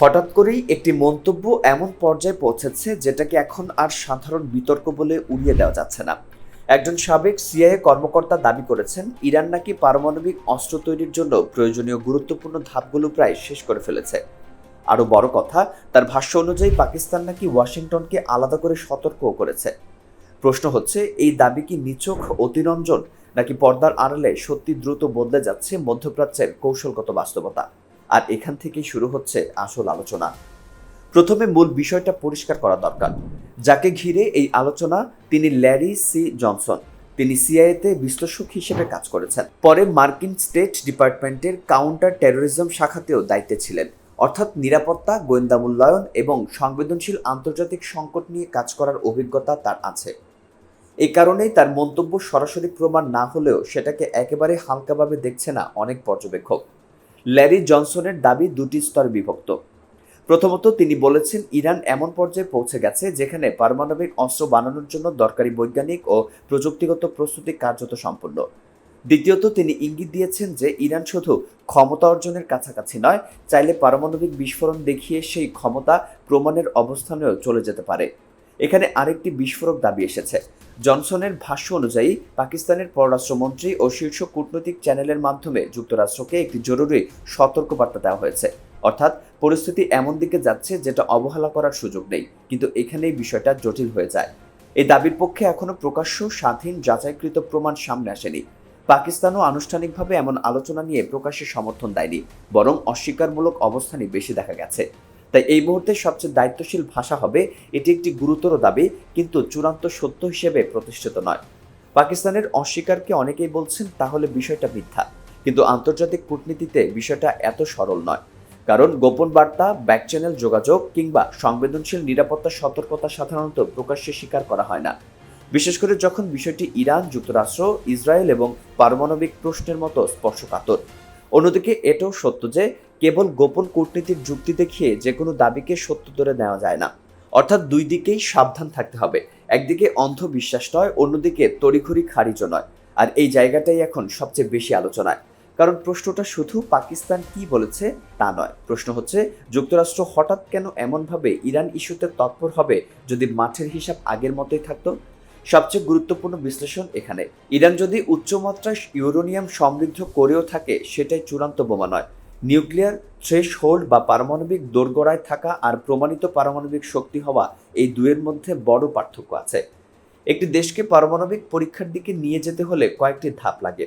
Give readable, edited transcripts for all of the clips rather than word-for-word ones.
হঠাৎ করেই একটি মন্তব্য এমন পর্যায়ে পৌঁছেছে যেটাকে এখন আর সাধারণ বিতর্ক বলে উড়িয়ে দেওয়া যাচ্ছে না। একজন সাবেক সিআইএ কর্মকর্তা দাবি করেছেন ইরান নাকি পারমাণবিক অস্ত্র তৈরির জন্য প্রয়োজনীয় গুরুত্বপূর্ণ ধাপগুলো প্রায় শেষ করে ফেলেছে। আরও বড় কথা, তার ভাষ্য অনুযায়ী পাকিস্তান নাকি ওয়াশিংটনকে আলাদা করে সতর্কও করেছে। প্রশ্ন হচ্ছে, এই দাবি কি নিছক অতিরঞ্জন, নাকি পর্দার আড়ালে সত্যি দ্রুত বদলে যাচ্ছে মধ্যপ্রাচ্যের কৌশলগত বাস্তবতা? আর এখান থেকেই শুরু হচ্ছে আসল আলোচনা। প্রথমে মূল বিষয়টা পরিষ্কার করা দরকার। যাকে ঘিরে এই আলোচনা, তিনি ল্যারি সি জনসন। তিনি সিআইএতে বিশ্লেষক হিসেবে কাজ করেছেন। পরে মার্কিন স্টেট ডিপার্টমেন্টের কাউন্টার টেরোরিজম শাখাতেও দায়িত্বে ছিলেন। অর্থাৎ নিরাপত্তা, গোয়েন্দা মূল্যায়ন এবং সংবেদনশীল আন্তর্জাতিক সংকট নিয়ে কাজ করার অভিজ্ঞতা তার আছে। এই কারণেই তার মন্তব্য সরাসরি প্রমাণ না হলেও সেটাকে একেবারে হালকাভাবে দেখছে না অনেক পর্যবেক্ষক। ল্যারি জনসনের দাবি দুটি স্তরে বিভক্ত। প্রথমত, তিনি বলেছেন ইরান এমন পর্যায়ে পৌঁছে গেছে যেখানে পারমাণবিক অস্ত্র বানানোর জন্য দরকারি বৈজ্ঞানিক ও প্রযুক্তিগত প্রস্তুতি কার্যত সম্পূর্ণ। দ্বিতীয়ত, তিনি ইঙ্গিত দিয়েছেন যে ইরান শুধু ক্ষমতা অর্জনের কাছাকাছি নয়, চাইলে পারমাণবিক বিস্ফোরণ দেখিয়ে সেই ক্ষমতা প্রমাণের অবস্থানেও চলে যেতে পারে। এখানে আরেকটি বিস্ফোরক দাবি এসেছে। জনসনের ভাষ্য অনুযায়ী পাকিস্তানের পররাষ্ট্রমন্ত্রী ও শীর্ষ কূটনৈতিক চ্যানেলের মাধ্যমে যুক্তরাষ্ট্রকে একটি জরুরি সতর্কবার্তা দেওয়া হয়েছে। অর্থাৎ পরিস্থিতি এমন দিকে যাচ্ছে যেটা অবহেলা করার সুযোগ নেই। কিন্তু এখানেই বিষয়টা জটিল হয়ে যায়। এই দাবির পক্ষে এখনো প্রকাশ্য, স্বাধীন, যাচাইকৃত প্রমাণ সামনে আসেনি। পাকিস্তানও আনুষ্ঠানিকভাবে এমন আলোচনা নিয়ে প্রকাশ্যে সমর্থন দেয়নি, বরং অস্বীকারমূলক অবস্থানই বেশি দেখা গেছে। তাই এই মুহূর্তে সবচেয়ে দায়িত্বশীল ভাষা হবে এটি একটি গুরুতর দাবি, কিন্তু চূড়ান্ত সত্য হিসেবে প্রতিষ্ঠিত নয়। পাকিস্তানের অস্বীকারকে অনেকেই বলছেন তাহলে বিষয়টা মিথ্যা, কিন্তু আন্তর্জাতিক কূটনীতিতে বিষয়টা এত সরল নয়। কারণ গোপন বার্তা, ব্যাক চ্যানেল যোগাযোগ কিংবা সংবেদনশীল নিরাপত্তা সতর্কতা সাধারণত প্রকাশ্যে স্বীকার করা হয় না, বিশেষ করে যখন বিষয়টি ইরান, যুক্তরাষ্ট্র, ইসরায়েল এবং পারমাণবিক প্রশ্নের মতো স্পর্শকাতর। অন্যদিকে এটাও সত্য যে কেবল গোপন কূটনীতির যুক্তি দেখিয়ে যে কোনো দাবিকে সত্য ধরে নেওয়া যায় না। অর্থাৎ দুই দিকেই সাবধান থাকতে হবে। একদিকে অন্ধ বিশ্বাস নয়, অন্যদিকে তড়িঘড়ি খারিজও নয়। আর এই জায়গাটাই এখন সবচেয়ে বেশি আলোচনায়। কারণ প্রশ্নটা শুধু পাকিস্তান কি বলেছে তা নয়, প্রশ্ন হচ্ছে যুক্তরাষ্ট্র হঠাৎ কেন এমনভাবে ইরান ইস্যুতে তৎপর হবে যদি মাঠের হিসাব আগের মতোই থাকতো। সবচেয়ে গুরুত্বপূর্ণ বিশ্লেষণ এখানে, ইরান যদি উচ্চমাত্রায় ইউরেনিয়াম সমৃদ্ধ করেও থাকে, সেটাই চূড়ান্ত বোমা নয়। নিউক্লিয়ার থ্রেশহোল্ড বা পারমাণবিক দোরগোড়ায় থাকা আর প্রমাণিত পারমাণবিক শক্তি হওয়া, এই দুয়ের মধ্যে বড় পার্থক্য আছে। একটি দেশকে পারমাণবিক পরীক্ষার দিকে নিয়ে যেতে হলে কয়েকটি ধাপ লাগে।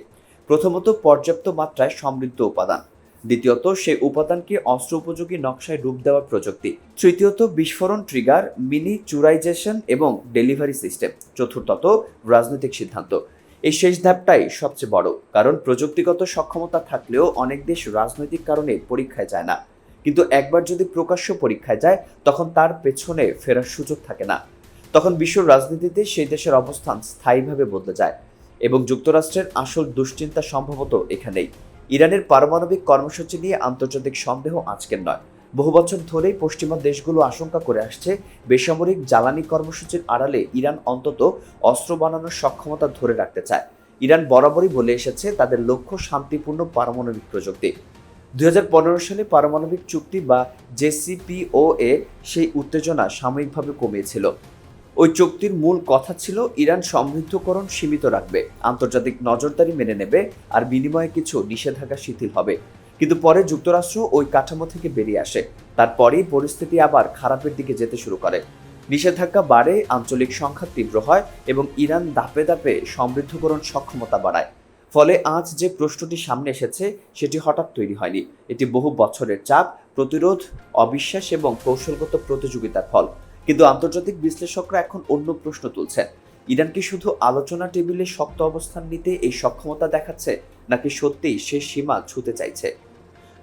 প্রথমত, পর্যাপ্ত মাত্রায় সমৃদ্ধ উপাদান। দ্বিতীয়ত, সেই উপাদানকে অস্ত্র উপযোগী নকশায় রূপ দেওয়ার প্রযুক্তি। তৃতীয়ত, বিস্ফোরণ ট্রিগার, মিনিচুরাইজেশন এবং ডেলিভারি সিস্টেম। চতুর্থত, রাজনৈতিক সিদ্ধান্ত। এই শেষ ধাপটাই সবচেয়ে বড়, কারণ প্রযুক্তিগত সক্ষমতা থাকলেও অনেক দেশ রাজনৈতিক কারণে পরীক্ষায় যায় না। কিন্তু একবার যদি প্রকাশ্য পরীক্ষায় যায়, তখন তার পেছনে ফেরার সুযোগ থাকে না। তখন বিশ্ব রাজনীতিতে সেই দেশের অবস্থান স্থায়ীভাবে বদলে যায়। এবং যুক্তরাষ্ট্রের আসল দুশ্চিন্তা সম্ভবত এখানেই। ইরানের পারমাণবিক কর্মসূচি নিয়ে আন্তর্জাতিক সন্দেহ আজকের নয়, বহু বছর ধরেই পশ্চিমা দেশগুলো আশঙ্কা করে আসছে বেসামরিক জ্বালানি কর্মসূচির আড়ালে ইরান অন্তত অস্ত্র বানানোর সক্ষমতা ধরে রাখতে চায়। ইরান বরাবরই বলে এসেছে তাদের লক্ষ্য শান্তিপূর্ণ পারমাণবিক প্রযুক্তি। 2015 সালে পারমাণবিক চুক্তি বা জেসিপিওএ সেই উত্তেজনা সাময়িকভাবে কমিয়েছিল। ওই চুক্তির মূল কথা ছিল ইরান সমৃদ্ধকরণ সীমিত রাখবে, আন্তর্জাতিক নজরদারি মেনে নেবে আর বিনিময়ে কিছু নিষেধাজ্ঞা শিথিল হবে। কিন্তু পরে যুক্তরাষ্ট্র ওই কাঠামো থেকে বেরিয়ে আসে। তারপরেই পরিস্থিতি আবার খারাপের দিকে যেতে শুরু করে। নিষেধাজ্ঞা বাড়ে, আঞ্চলিক সংঘাত তীব্র হয় এবং ইরান ধাপে ধাপে সমৃদ্ধকরণ সক্ষমতা বাড়ায়। ফলে আজ যে প্রশ্নটি সামনে এসেছে সেটি হঠাৎ তৈরি হয়নি। এটি বহু বছরের চাপ, প্রতিরোধ, অবিশ্বাস এবং কৌশলগত প্রতিযোগিতার ফল। কিন্তু আন্তর্জাতিক বিশ্লেষকরা এখন অন্য প্রশ্ন তুলছেন। ইরান কি শুধু আলোচনা টেবিলে শক্ত অবস্থান নিতে এই সক্ষমতা দেখাচ্ছে, নাকি সত্যিই সে সীমা ছুঁতে চাইছে?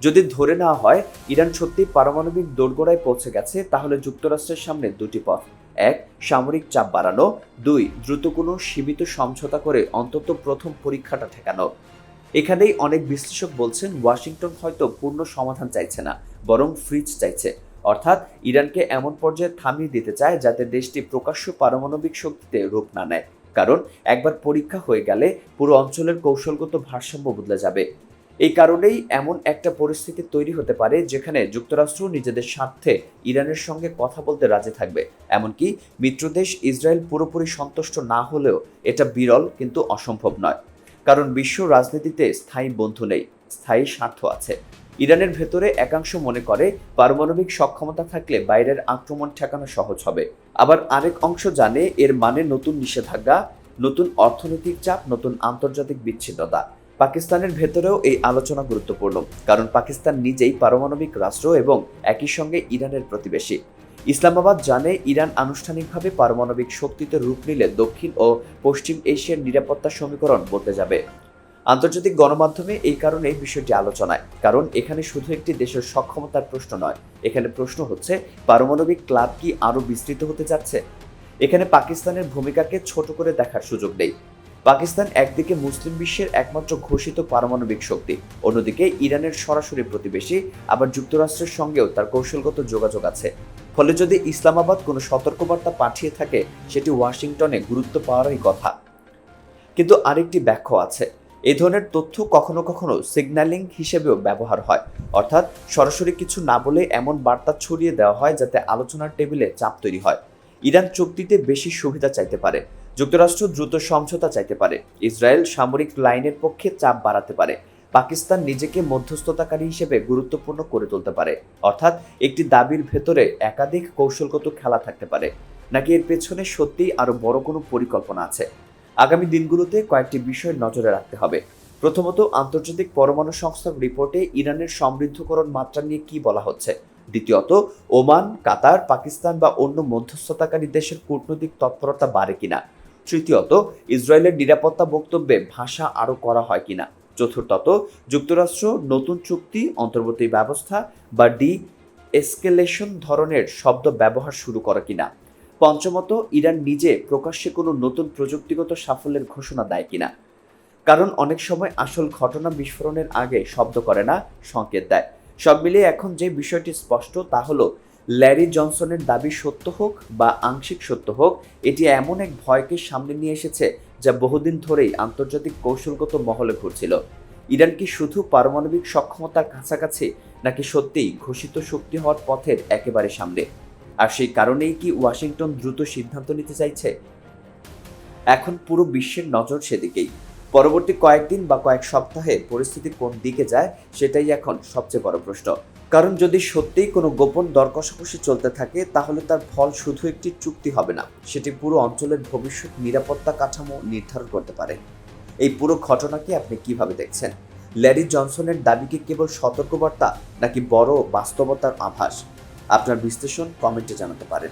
যদি ধরে নেওয়া হয় ইরান সত্যিই পারমাণবিক দোরগোড়ায় পৌঁছে গেছে, তাহলে যুক্তরাষ্ট্রের সামনে দুটি পথ। এক, সামরিক চাপ বাড়ানো। দুই, দ্রুত কোনো সীমিত সমঝোতা করে অন্তত প্রথম পরীক্ষাটা ঠেকানো। এখানেই অনেক বিশ্লেষক বলছেন ওয়াশিংটন হয়তো পূর্ণ সমাধান চাইছে না, বরং ফ্রিজ চাইছে। অর্থাৎ ইরানকে এমন পর্যায়ে থামিয়ে দিতে চায় যাতে দেশটি প্রকাশ্য পারমাণবিক শক্তিতে রূপ না নেয়। কারণ একবার পরীক্ষা হয়ে গেলে পুরো অঞ্চলের কৌশলগত ভারসাম্য বদলে যাবে। এই কারণেই এমন একটা পরিস্থিতি তৈরি হতে পারে যেখানে যুক্তরাষ্ট্র নিজেদের স্বার্থে ইরানের সঙ্গে কথা বলতে রাজি থাকবে। এমনকি মিত্রদেশ ইসরায়েল পুরোপুরি সন্তুষ্ট না হলেও এটা বিরল কিন্তু অসম্ভব নয়। কারণ বিশ্ব রাজনীতিতে স্থায়ী বন্ধু নেই, স্থায়ী স্বার্থ আছে। ইরানের ভেতরে একাংশ মনে করে পারমাণবিক সক্ষমতা থাকলে বাইরের আক্রমণ ঠেকানো সহজ হবে। আবার আরেক অংশ জানে এর মানে নতুন নিষেধাজ্ঞা, নতুন অর্থনৈতিক চাপ, নতুন আন্তর্জাতিক বিচ্ছিন্নতা। পাকিস্তানের ভেতরেও এই আলোচনা গুরুত্বপূর্ণ, কারণ পাকিস্তান নিজেই পারমাণবিক রাষ্ট্র এবং একই সঙ্গে ইরানের প্রতিবেশী। ইসলামাবাদ জানে ইরান আনুষ্ঠানিকভাবে পারমাণবিক শক্তিতে রূপ নিলে দক্ষিণ ও পশ্চিম এশিয়ার নিরাপত্তা সমীকরণ বদলে যাবে। আন্তর্জাতিক গণমাধ্যমে এই কারণে বিষয়টি আলোচনায়, কারণ এখানে শুধু একটি দেশের সক্ষমতার প্রশ্ন নয়, এখানে প্রশ্ন হচ্ছে পারমাণবিক ক্লাব কি আরও বিস্তৃত হতে যাচ্ছে। এখানে পাকিস্তানের ভূমিকাকে ছোট করে দেখার সুযোগ নেই। পাকিস্তান একদিকে মুসলিম বিশ্বের একমাত্র ঘোষিত পারমাণবিক শক্তি, অন্যদিকে ইরানের সরাসরি প্রতিবেশী, আবার যুক্তরাষ্ট্রের সঙ্গেও তার কৌশলগত যোগাযোগ আছে। ফলে যদি ইসলামাবাদ কোনো সতর্কবার্তা পাঠিয়ে থাকে, সেটি ওয়াশিংটনে গুরুত্ব পাওয়ারই কথা। কিন্তু আরেকটি ব্যাখ্যা আছে, এই ধরনের তথ্য কখনো কখনো সিগন্যালিং হিসেবেও ব্যবহার হয়, অর্থাৎ সরাসরি কিছু না বলে এমন বার্তা ছড়িয়ে দেওয়া হয় যাতে আলোচনার টেবিলে চাপ তৈরি হয়। ইরান চুক্তিতে বেশি সুবিধা চাইতে পারে, যুক্তরাষ্ট্র দ্রুত সমঝোতা চাইতে পারে, ইসরায়েল সামরিক লাইনের পক্ষে চাপ বাড়াতে পারে, পাকিস্তান নিজেকে মধ্যস্থতাকারী হিসেবে গুরুত্বপূর্ণ করে তুলতে পারে। অর্থাৎ একটি দাবির ভেতরে একাধিক কৌশলগত খেলা থাকতে পারে। নাকি এর পেছনে সত্যিই আরো বড় কোনো পরিকল্পনা আছে? আগামী দিনগুলোতে কয়েকটি বিষয় নজরে রাখতে হবে। প্রথমত, আন্তর্জাতিক পরমাণু সংস্থার রিপোর্টে ইরানের সমৃদ্ধকরণ মাত্রা নিয়ে কি বলা হচ্ছে। দ্বিতীয়ত, ওমান, কাতার, পাকিস্তান বা অন্য মধ্যস্থতাকারী দেশের কূটনৈতিক তৎপরতা বাড়ে কিনা। তৃতীয়ত, ইসরায়েলের নিরাপত্তা বক্তব্যে ভাষা আরও করা হয় কিনা। চতুর্থত, যুক্তরাষ্ট্র নতুন চুক্তি, অন্তর্বর্তী ব্যবস্থা বা এসকেলেশন ধরনের শব্দ ব্যবহার শুরু করে কিনা। পঞ্চমত, ইরান নিজে প্রকাশ্যে কোনো নতুন প্রযুক্তিগত সাফল্যের ঘোষণা দেয় কিনা। কারণ অনেক সময় আসল ঘটনা বিস্ফোরণের আগে শব্দ করে না, সংকেত দেয়। সব মিলিয়ে এখন যে বিষয়টি স্পষ্ট তা হলো, ল্যারি জনসনের দাবি সত্য হোক বা আংশিক সত্য হোক, এটি এমন এক ভয়কে সামনে নিয়ে এসেছে যা বহুদিন ধরেই আন্তর্জাতিক কৌশলগত মহলে ঘুরছিল। ইরান কি শুধু পারমাণবিক সক্ষমতার কাছাকাছি, নাকি সত্যিই ঘোষিত শক্তি হওয়ার পথের একেবারে সামনে? আর সেই কারণেই কি ওয়াশিংটন দ্রুত সিদ্ধান্ত নিতে চাইছে? এখন পুরো বিশ্বের নজর সেদিকেই। পরবর্তী কয়েকদিন বা কয়েক সপ্তাহে পরিস্থিতি কোন দিকে যায় সেটাই এখন সবচেয়ে বড় প্রশ্ন। কারণ যদি সত্যিই কোনো গোপন দর কষাকষি চলতে থাকে, তাহলে তার ফল শুধু একটি চুক্তি হবে না, সেটি পুরো অঞ্চলের ভবিষ্যৎ নিরাপত্তা কাঠামো নির্ধারণ করতে পারে। এই পুরো ঘটনাকে আপনি কিভাবে দেখছেন? ল্যারি জনসনের দাবি কি কেবল সতর্কবার্তা, নাকি বড় বাস্তবতার আভাস? আপনার বিশ্লেষণ কমেন্টে জানাতে পারেন।